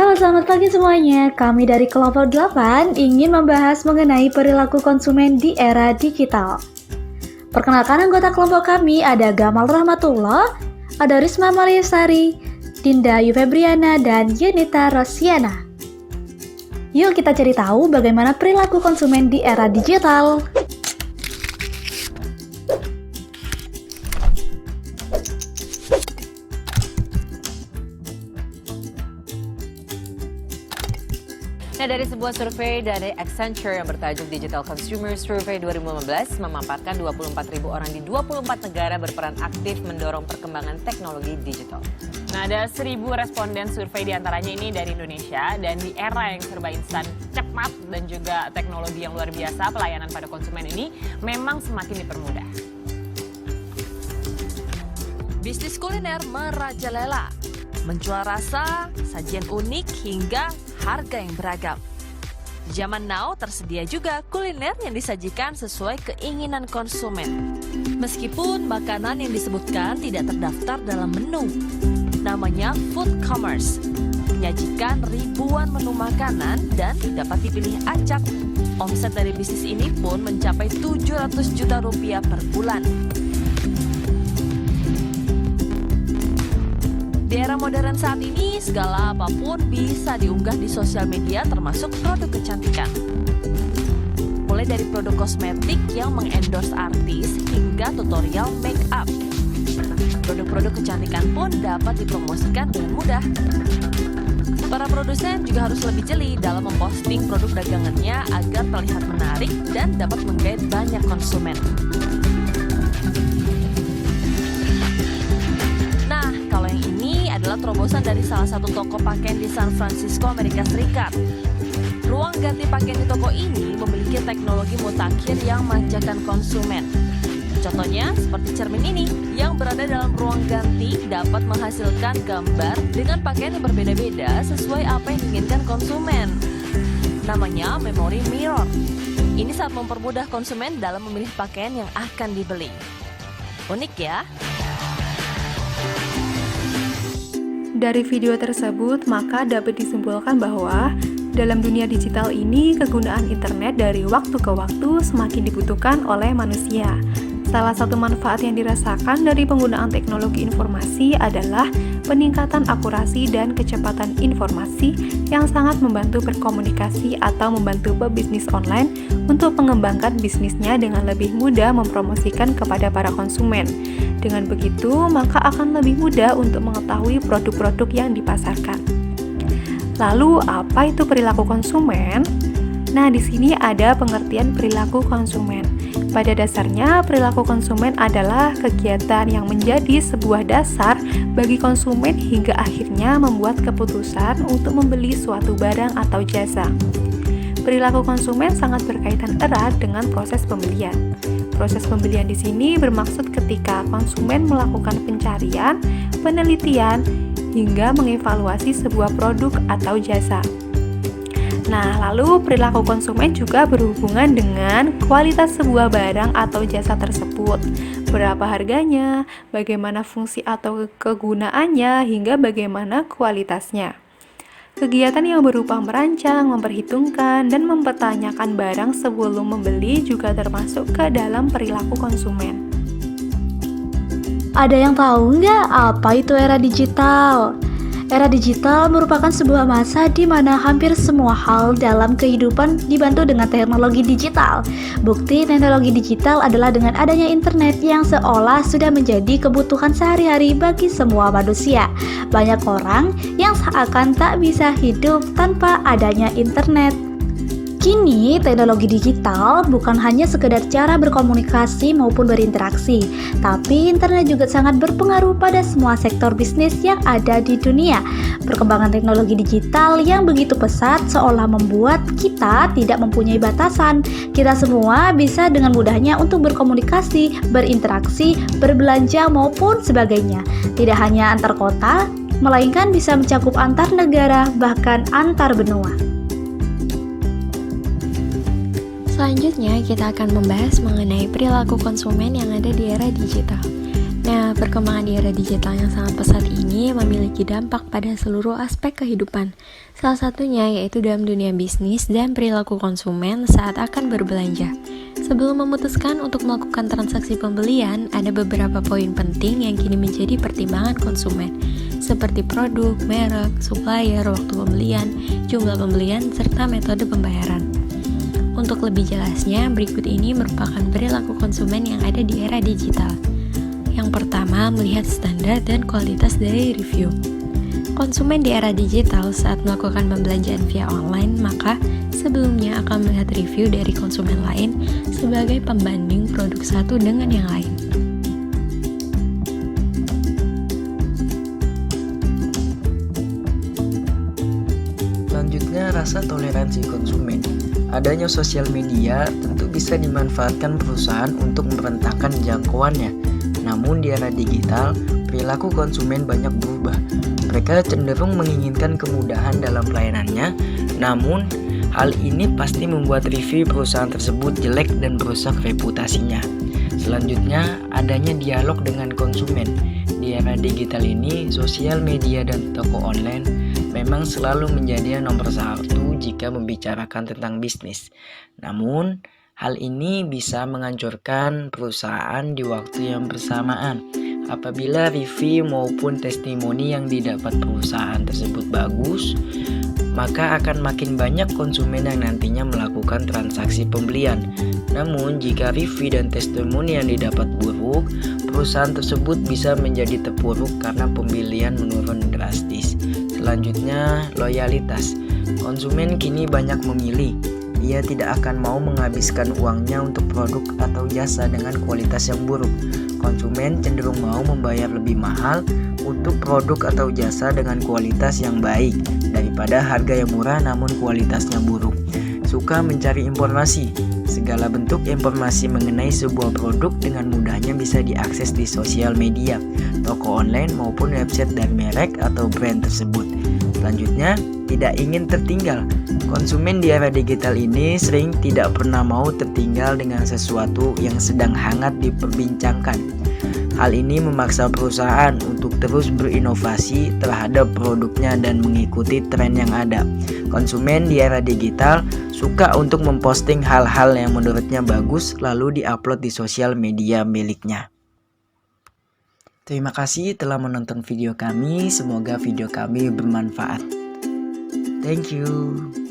Halo, selamat pagi semuanya. Kami dari kelompok 8 ingin membahas mengenai perilaku konsumen di era digital. Perkenalkan anggota kelompok kami ada Gamal Rahmatullah, ada Risma Mariasari, Dinda Yufebriana, dan Yunita Rosiana. Yuk kita cari tahu bagaimana perilaku konsumen di era digital. Nah, dari sebuah survei dari Accenture yang bertajuk Digital Consumer Survey 2015 memaparkan 24.000 orang di 24 negara berperan aktif mendorong perkembangan teknologi digital. Nah, ada 1.000 responden survei diantaranya ini dari Indonesia, dan di era yang serba instan, cepat, dan juga teknologi yang luar biasa, pelayanan pada konsumen ini memang semakin dipermudah. Bisnis kuliner merajalela, menjual rasa, sajian unik, hingga harga yang beragam. Di zaman now tersedia juga kuliner yang disajikan sesuai keinginan konsumen. Meskipun makanan yang disebutkan tidak terdaftar dalam menu, namanya food commerce. Menyajikan ribuan menu makanan dan dapat dipilih acak. Omset dari bisnis ini pun mencapai 700 juta rupiah per bulan. Di era modern saat ini, segala apapun bisa diunggah di sosial media termasuk produk kecantikan. Mulai dari produk kosmetik yang mengendorse artis hingga tutorial make up. Produk-produk kecantikan pun dapat dipromosikan dengan mudah. Para produsen juga harus lebih jeli dalam memposting produk dagangannya agar terlihat menarik dan dapat menggait banyak konsumen. Adalah terobosan dari salah satu toko pakaian di San Francisco, Amerika Serikat. Ruang ganti pakaian di toko ini memiliki teknologi mutakhir yang memanjakan konsumen. Contohnya seperti cermin ini yang berada dalam ruang ganti dapat menghasilkan gambar dengan pakaian yang berbeda-beda sesuai apa yang diinginkan konsumen. Namanya memory mirror. Ini sangat mempermudah konsumen dalam memilih pakaian yang akan dibeli. Unik ya? Dari video tersebut, maka dapat disimpulkan bahwa dalam dunia digital ini, kegunaan internet dari waktu ke waktu semakin dibutuhkan oleh manusia. Salah satu manfaat yang dirasakan dari penggunaan teknologi informasi adalah peningkatan akurasi dan kecepatan informasi yang sangat membantu berkomunikasi atau membantu pebisnis online untuk mengembangkan bisnisnya dengan lebih mudah mempromosikan kepada para konsumen. Dengan begitu, maka akan lebih mudah untuk mengetahui produk-produk yang dipasarkan. Lalu, apa itu perilaku konsumen? Nah, di sini ada pengertian perilaku konsumen. Pada dasarnya, perilaku konsumen adalah kegiatan yang menjadi sebuah dasar bagi konsumen hingga akhirnya membuat keputusan untuk membeli suatu barang atau jasa. Perilaku konsumen sangat berkaitan erat dengan proses pembelian. Proses pembelian di sini bermaksud ketika konsumen melakukan pencarian, penelitian, hingga mengevaluasi sebuah produk atau jasa. Nah, lalu perilaku konsumen juga berhubungan dengan kualitas sebuah barang atau jasa tersebut. Berapa harganya, bagaimana fungsi atau kegunaannya, hingga bagaimana kualitasnya. Kegiatan yang berupa merancang, memperhitungkan, dan mempertanyakan barang sebelum membeli juga termasuk ke dalam perilaku konsumen. Ada yang tahu nggak apa itu era digital? Era digital merupakan sebuah masa di mana hampir semua hal dalam kehidupan dibantu dengan teknologi digital. Bukti teknologi digital adalah dengan adanya internet yang seolah sudah menjadi kebutuhan sehari-hari bagi semua manusia. Banyak orang yang seakan tak bisa hidup tanpa adanya internet. Kini, teknologi digital bukan hanya sekedar cara berkomunikasi maupun berinteraksi, tapi internet juga sangat berpengaruh pada semua sektor bisnis yang ada di dunia. Perkembangan teknologi digital yang begitu pesat seolah membuat kita tidak mempunyai batasan. Kita semua bisa dengan mudahnya untuk berkomunikasi, berinteraksi, berbelanja maupun sebagainya. Tidak hanya antar kota, melainkan bisa mencakup antar negara, bahkan antar benua. Selanjutnya, kita akan membahas mengenai perilaku konsumen yang ada di era digital. Nah, perkembangan di era digital yang sangat pesat ini memiliki dampak pada seluruh aspek kehidupan. Salah satunya yaitu dalam dunia bisnis dan perilaku konsumen saat akan berbelanja. Sebelum memutuskan untuk melakukan transaksi pembelian, ada beberapa poin penting yang kini menjadi pertimbangan konsumen, seperti produk, merek, supplier, waktu pembelian, jumlah pembelian, serta metode pembayaran. Untuk lebih jelasnya, berikut ini merupakan perilaku konsumen yang ada di era digital. Yang pertama, melihat standar dan kualitas dari review. Konsumen di era digital saat melakukan pembelanjaan via online, maka sebelumnya akan melihat review dari konsumen lain sebagai pembanding produk satu dengan yang lain. Selanjutnya, rasa toleransi konsumen. Adanya sosial media tentu bisa dimanfaatkan perusahaan untuk merentangkan jangkauannya. Namun di era digital, perilaku konsumen banyak berubah. Mereka cenderung menginginkan kemudahan dalam pelayanannya, namun hal ini pasti membuat review perusahaan tersebut jelek dan merusak reputasinya. Selanjutnya, adanya dialog dengan konsumen. Di era digital ini, sosial media dan toko online memang selalu menjadi nomor satu jika membicarakan tentang bisnis. Namun, hal ini bisa menghancurkan perusahaan di waktu yang bersamaan. Apabila review maupun testimoni yang didapat perusahaan tersebut bagus, maka akan makin banyak konsumen yang nantinya melakukan transaksi pembelian. Namun, jika review dan testimoni yang didapat buruk, perusahaan tersebut bisa menjadi terpuruk karena pembelian menurun drastis. Selanjutnya, loyalitas. Konsumen kini banyak memilih. Ia tidak akan mau menghabiskan uangnya untuk produk atau jasa dengan kualitas yang buruk. Konsumen cenderung mau membayar lebih mahal untuk produk atau jasa dengan kualitas yang baik daripada harga yang murah namun kualitasnya buruk. Suka mencari informasi. Segala bentuk informasi mengenai sebuah produk dengan mudahnya bisa diakses di sosial media, toko online maupun website dari merek atau brand tersebut. Selanjutnya, tidak ingin tertinggal. Konsumen di era digital ini sering tidak pernah mau tertinggal dengan sesuatu yang sedang hangat diperbincangkan. Hal ini memaksa perusahaan untuk terus berinovasi terhadap produknya dan mengikuti tren yang ada. Konsumen di era digital suka untuk memposting hal-hal yang menurutnya bagus lalu diupload di sosial media miliknya. Terima kasih telah menonton video kami. Semoga video kami bermanfaat. Thank you.